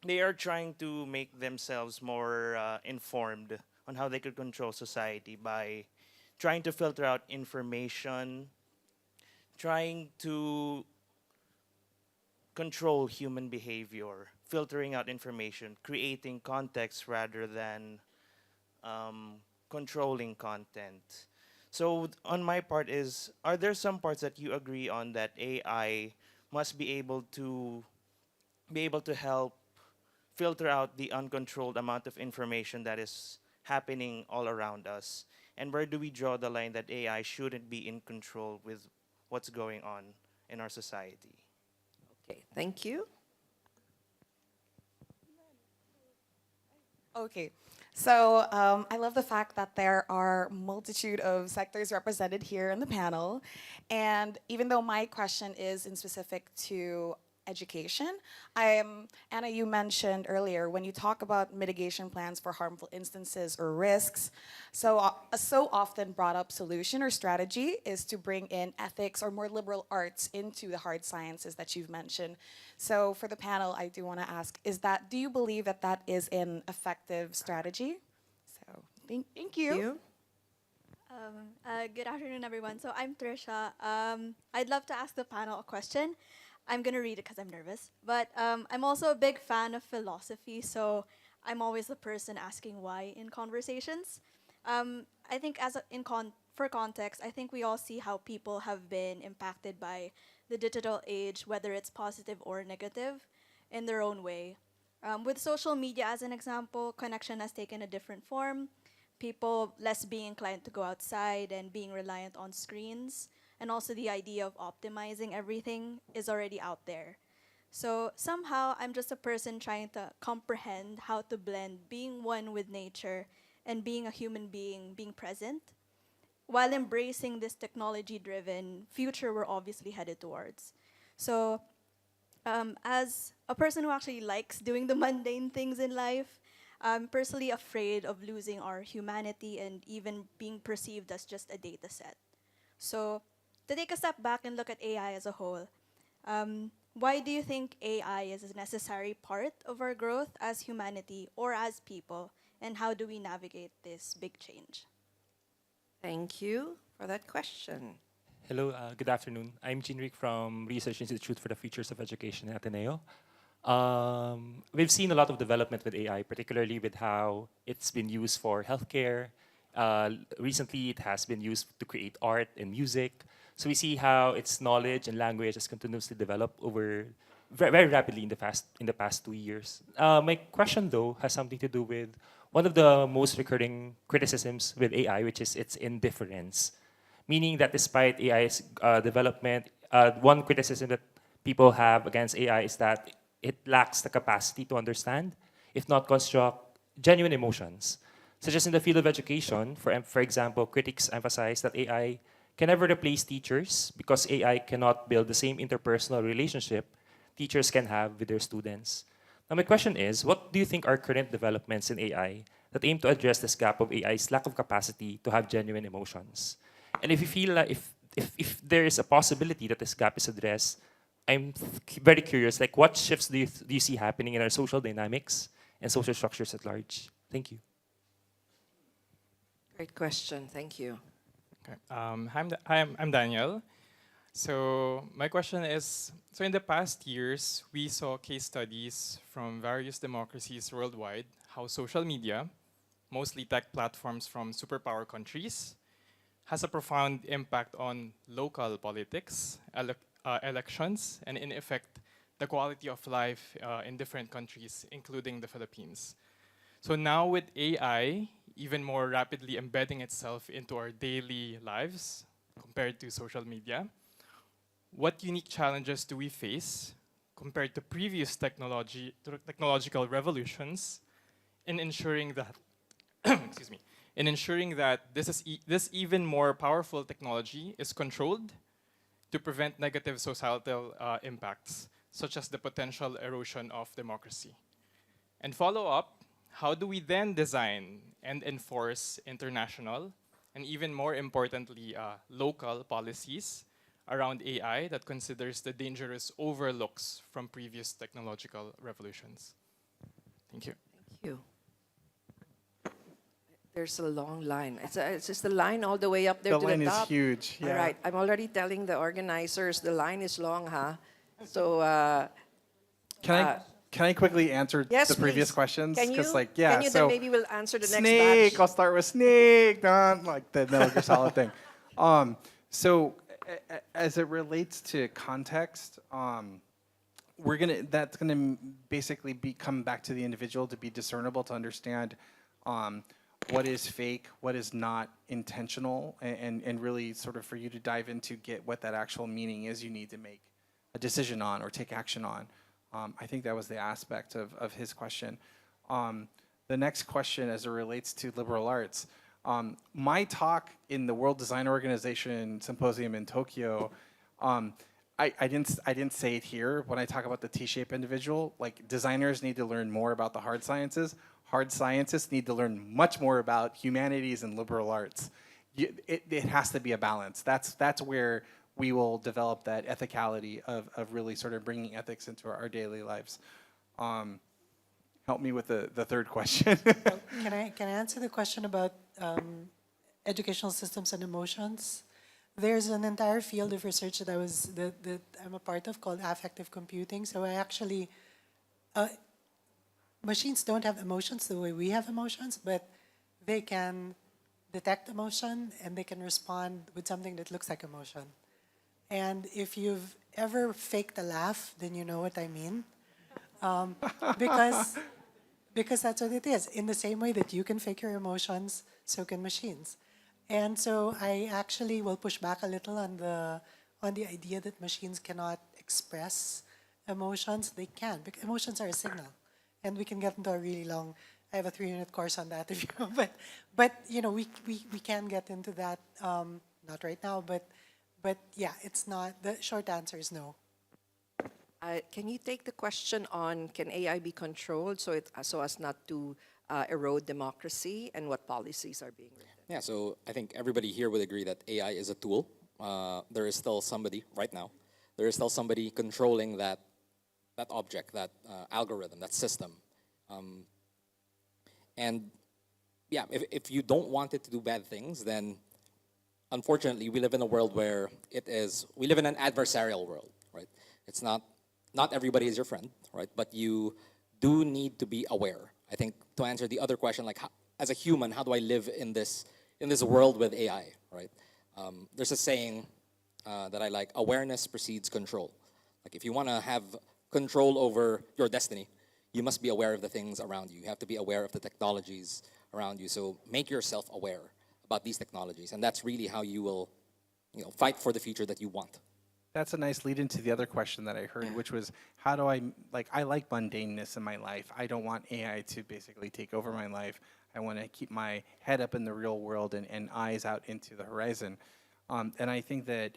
they are trying to make themselves more informed on how they could control society by trying to filter out information, trying to control human behavior, filtering out information, creating context rather than controlling content. So on my part is, are there some parts that you agree on that AI must be able to help filter out the uncontrolled amount of information that is happening all around us? And where do we draw the line that AI shouldn't be in control with what's going on in our society? Okay, thank you. Okay, so I love the fact that there are multitude of sectors represented here in the panel, and even though my question is in specific to education, Anna, you mentioned earlier when you talk about mitigation plans for harmful instances or risks, so a so often brought up solution or strategy is to bring in ethics or more liberal arts into the hard sciences that you've mentioned. So for the panel, I do want to ask, do you believe that that is an effective strategy? So thank you. Thank you. Good afternoon, everyone. So I'm Trisha. I'd love to ask the panel a question. I'm going to read it because I'm nervous. But I'm also a big fan of philosophy, so I'm always the person asking why in conversations. I think for context, I think we all see how people have been impacted by the digital age, whether it's positive or negative, in their own way. With social media as an example, connection has taken a different form. People less being inclined to go outside and being reliant on screens. And also the idea of optimizing everything is already out there. So somehow I'm just a person trying to comprehend how to blend being one with nature and being a human being, being present, while embracing this technology-driven future we're obviously headed towards. So as a person who actually likes doing the mundane things in life, I'm personally afraid of losing our humanity and even being perceived as just a data set. So to take a step back and look at AI as a whole, why do you think AI is a necessary part of our growth as humanity or as people? And how do we navigate this big change? Thank you for that question. Hello, good afternoon. I'm Jinrik from Research Institute for the Futures of Education at Ateneo. We've seen a lot of development with AI, particularly with how it's been used for healthcare. Recently, it has been used to create art and music. So we see how its knowledge and language has continuously developed over very rapidly in the past 2 years. My question, though, has something to do with one of the most recurring criticisms with AI, which is its indifference. Meaning that despite AI's development, one criticism that people have against AI is that it lacks the capacity to understand, if not construct, genuine emotions. Such as in the field of education, for example, critics emphasize that AI can never replace teachers because AI cannot build the same interpersonal relationship teachers can have with their students. Now my question is, what do you think are current developments in AI that aim to address this gap of AI's lack of capacity to have genuine emotions? And if you feel like if there is a possibility that this gap is addressed, I'm very curious, like what shifts do you see happening in our social dynamics and social structures at large? Thank you. Great question. Thank you. Okay. I'm Daniel. So my question is, so in the past years, we saw case studies from various democracies worldwide, how social media, mostly tech platforms from superpower countries, has a profound impact on local politics, elections, and in effect, the quality of life in different countries, including the Philippines. So now with AI even more rapidly embedding itself into our daily lives compared to social media, what unique challenges do we face compared to previous technological revolutions in ensuring that, excuse me, in ensuring that this even more powerful technology is controlled to prevent negative societal impacts, such as the potential erosion of democracy? And follow up, how do we then design and enforce international and even more importantly, local policies around AI that considers the dangerous overlooks from previous technological revolutions? Thank you. Thank you. There's a long line. It's just the line all the way up there The to line the is top. huge. All Yeah. right, I'm already telling the organizers the line is long, huh? So Can I quickly answer yes, the previous please. questions? Can you? Yeah, Can you so then maybe we'll answer the next snake. batch. I'll start with snake. Not like the Metal Gear Solid thing. So as it relates to context, that's gonna basically come back to the individual to be discernible, to understand what is fake, what is not intentional, and really sort of for you to dive into get what that actual meaning is you need to make a decision on or take action on. I think that was the aspect of his question. The next question as it relates to liberal arts. My talk in the World Design Organization Symposium in Tokyo, I didn't say it here when I talk about the T-shaped individual. Like, designers need to learn more about the hard sciences. Hard scientists need to learn much more about humanities and liberal arts. It has to be a balance. That's where we will develop that ethicality of really sort of bringing ethics into our daily lives. Help me with the third question. Can I answer the question about educational systems and emotions? There's an entire field of research that I'm a part of called affective computing. So I actually, machines don't have emotions the way we have emotions, but they can detect emotion and they can respond with something that looks like emotion. And if you've ever faked a laugh, then you know what I mean. Because that's what it is. In the same way that you can fake your emotions, so can machines. And so I actually will push back a little on the idea that machines cannot express emotions. They can, because emotions are a signal. And we can get into a really long, I have a 3-minute course on that if you but you know, we can get into that, not right now, but yeah, it's not, the short answer is no. Can you take the question on can AI be controlled so as not to erode democracy, and what policies are being written? Yeah, so I think everybody here would agree that AI is a tool. There is still somebody right now. There is still somebody controlling that object, that algorithm, that system. And yeah, if you don't want it to do bad things, then unfortunately we live in a world where we live in an adversarial world, right? It's not everybody is your friend, right? But you do need to be aware. I think to answer the other question, like as a human, how do I live in this world with AI, right? There's a saying that I like: awareness precedes control. Like, if you want to have control over your destiny, you must be aware of the things around you. You have to be aware of the technologies around you. So make yourself aware about these technologies, and that's really how you will, fight for the future that you want. That's a nice lead into the other question that I heard, which was, how do I like mundaneness in my life. I don't want AI to basically take over my life. I want to keep my head up in the real world and eyes out into the horizon. And I think that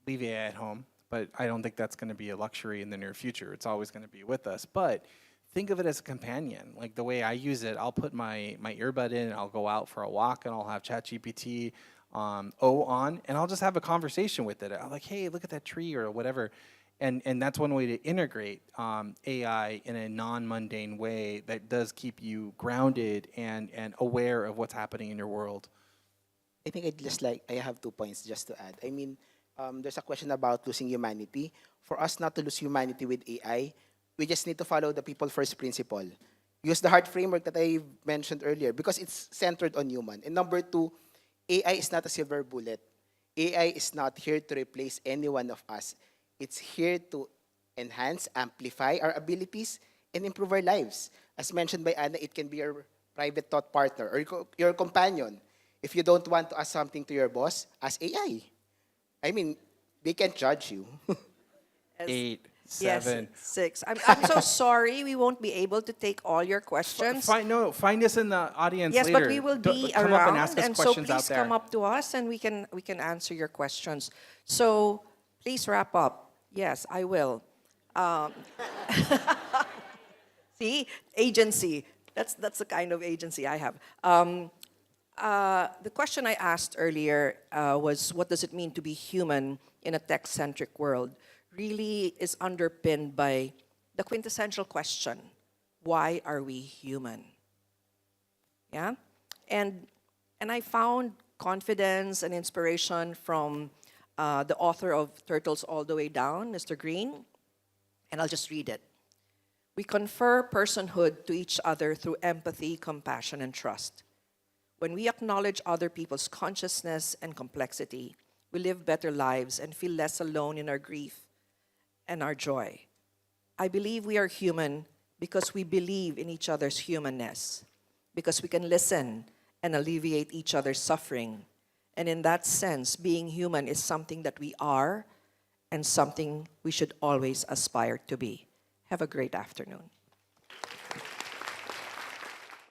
leave AI at home, but I don't think that's going to be a luxury in the near future. It's always going to be with us. But think of it as a companion. Like, the way I use it, I'll put my earbud in, I'll go out for a walk, and I'll have ChatGPT on, and I'll just have a conversation with it. I'm like, hey, look at that tree or whatever. And that's one way to integrate AI in a non-mundane way that does keep you grounded and aware of what's happening in your world. I think I have 2 points just to add. I mean, there's a question about losing humanity. For us not to lose humanity with AI, we just need to follow the people first principle. Use the heart framework that I mentioned earlier, because it's centered on human. And number 2, AI is not a silver bullet. AI is not here to replace any one of us. It's here to enhance, amplify our abilities, and improve our lives. As mentioned by Ana, it can be your private thought partner or your companion. If you don't want to ask something to your boss, ask AI. I mean, they can't judge you. 8, 7. Yes, 6. I'm so sorry we won't be able to take all your questions. Find us in the audience Yes, later. but we will be Come around, up and ask us so questions please out there. come up to us and we can answer your questions. So please wrap up. Yes, I will. See, agency. That's the kind of agency I have. The question I asked earlier was, what does it mean to be human in a tech-centric world? Really is underpinned by the quintessential question: why are we human? Yeah? And I found confidence and inspiration from the author of Turtles All the Way Down, Mr. Green, and I'll just read it. We confer personhood to each other through empathy, compassion, and trust. When we acknowledge other people's consciousness and complexity, we live better lives and feel less alone in our grief and our joy. I believe we are human because we believe in each other's humanness, because we can listen and alleviate each other's suffering. And in that sense, being human is something that we are and something we should always aspire to be. Have a great afternoon.